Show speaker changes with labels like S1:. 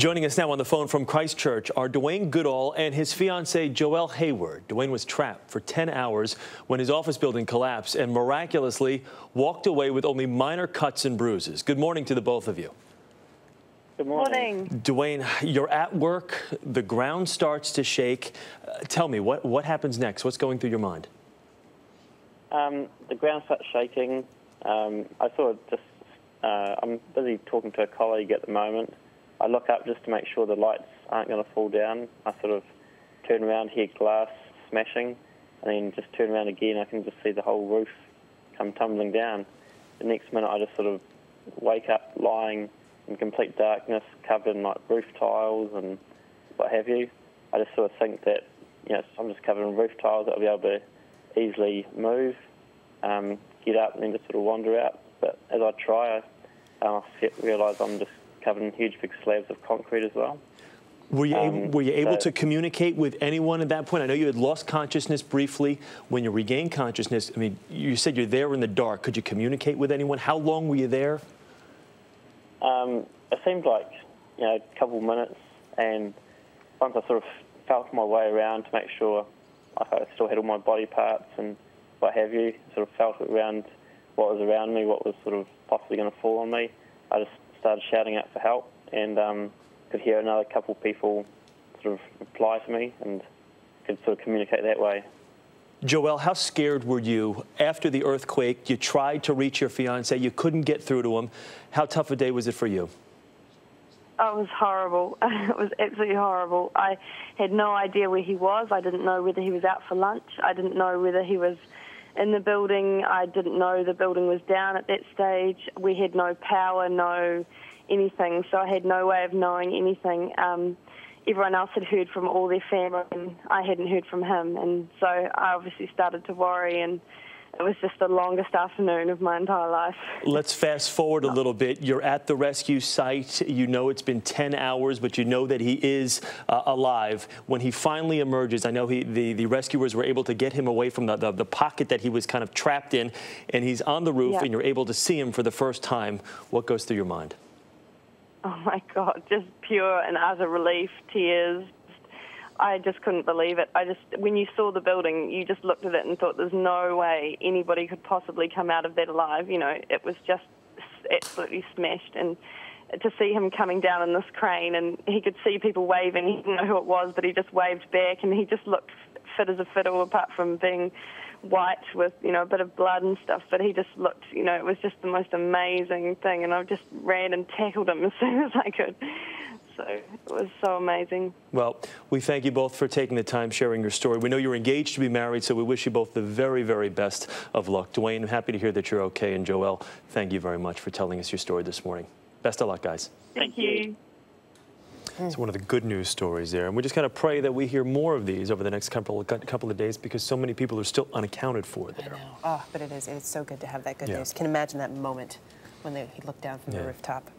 S1: Joining us now on the phone from Christchurch are Dwayne Goodall and his fiancee Joelle Hayward. Dwayne was trapped for 10 hours when his office building collapsed and miraculously walked away with only minor cuts and bruises. Good morning to the both of you.
S2: Good morning.
S1: Dwayne, you're at work. The ground starts to shake. Tell me, what happens next? What's going through your mind?
S2: The ground starts shaking. I sort of just, I'm busy talking to a colleague at the moment. I look up just to make sure the lights aren't going to fall down. I sort of turn around, hear glass smashing, and then just turn around again. I can just see the whole roof come tumbling down. The next minute, I just sort of wake up lying in complete darkness, covered in like roof tiles and what have you. I just sort of think that, you know, I'm just covered in roof tiles. I'll be able to easily move, get up, and then just sort of wander out. But as I try, I realise I'm just covered in huge big slabs of concrete as well.
S1: Were you able to communicate with anyone at that point? I know you had lost consciousness briefly. When you regained consciousness, I mean, you said you're there in the dark. Could you communicate with anyone? How long were you there?
S2: It seemed like, you know, a couple of minutes, and once I sort of felt my way around to make sure I still had all my body parts and what have you, sort of felt around what was around me, what was sort of possibly going to fall on me, I just started shouting out for help, and could hear another couple of people sort of reply to me and could sort of communicate that way.
S1: Joelle, how scared were you after the earthquake? You tried to reach your fiancé. You couldn't get through to him. How tough a day was it for you?
S3: Oh, it was horrible. It was absolutely horrible. I had no idea where he was. I didn't know whether he was out for lunch. I didn't know whether he was in the building. I didn't know the building was down at that stage. We had no power, no anything, so I had no way of knowing anything. Everyone else had heard from all their family, and I hadn't heard from him, and so I obviously started to worry, and it was just the longest afternoon of my entire life. Let's
S1: fast forward a little bit. You're at the rescue site. You know it's been 10 hours, but you know that he is alive. When he finally emerges, I know the rescuers were able to get him away from the pocket that he was kind of trapped in, and he's on the roof, and you're able to see him for the first time. What goes through your mind?
S3: Oh, my God, just pure and utter relief, tears. I just couldn't believe it. When you saw the building, you just looked at it and thought there's no way anybody could possibly come out of that alive. You know, it was just absolutely smashed. And to see him coming down in this crane, and he could see people waving, he didn't know who it was, but he just waved back, and he just looked fit as a fiddle apart from being white with, you know, a bit of blood and stuff, but he just looked, you know, it was just the most amazing thing, and I just ran and tackled him as soon as I could. So it was so amazing.
S1: Well, we thank you both for taking the time, sharing your story. We know you're engaged to be married, so we wish you both the very, very best of luck. Dwayne, I'm happy to hear that you're okay, and Joelle, thank you very much for telling us your story this morning. Best of luck, guys.
S3: Thank you.
S1: It's one of the good news stories there, and we just kind of pray that we hear more of these over the next couple of days, because so many people are still unaccounted for there.
S4: I know. Oh, but it's so good to have that good news. Can imagine that moment when he looked down from the rooftop.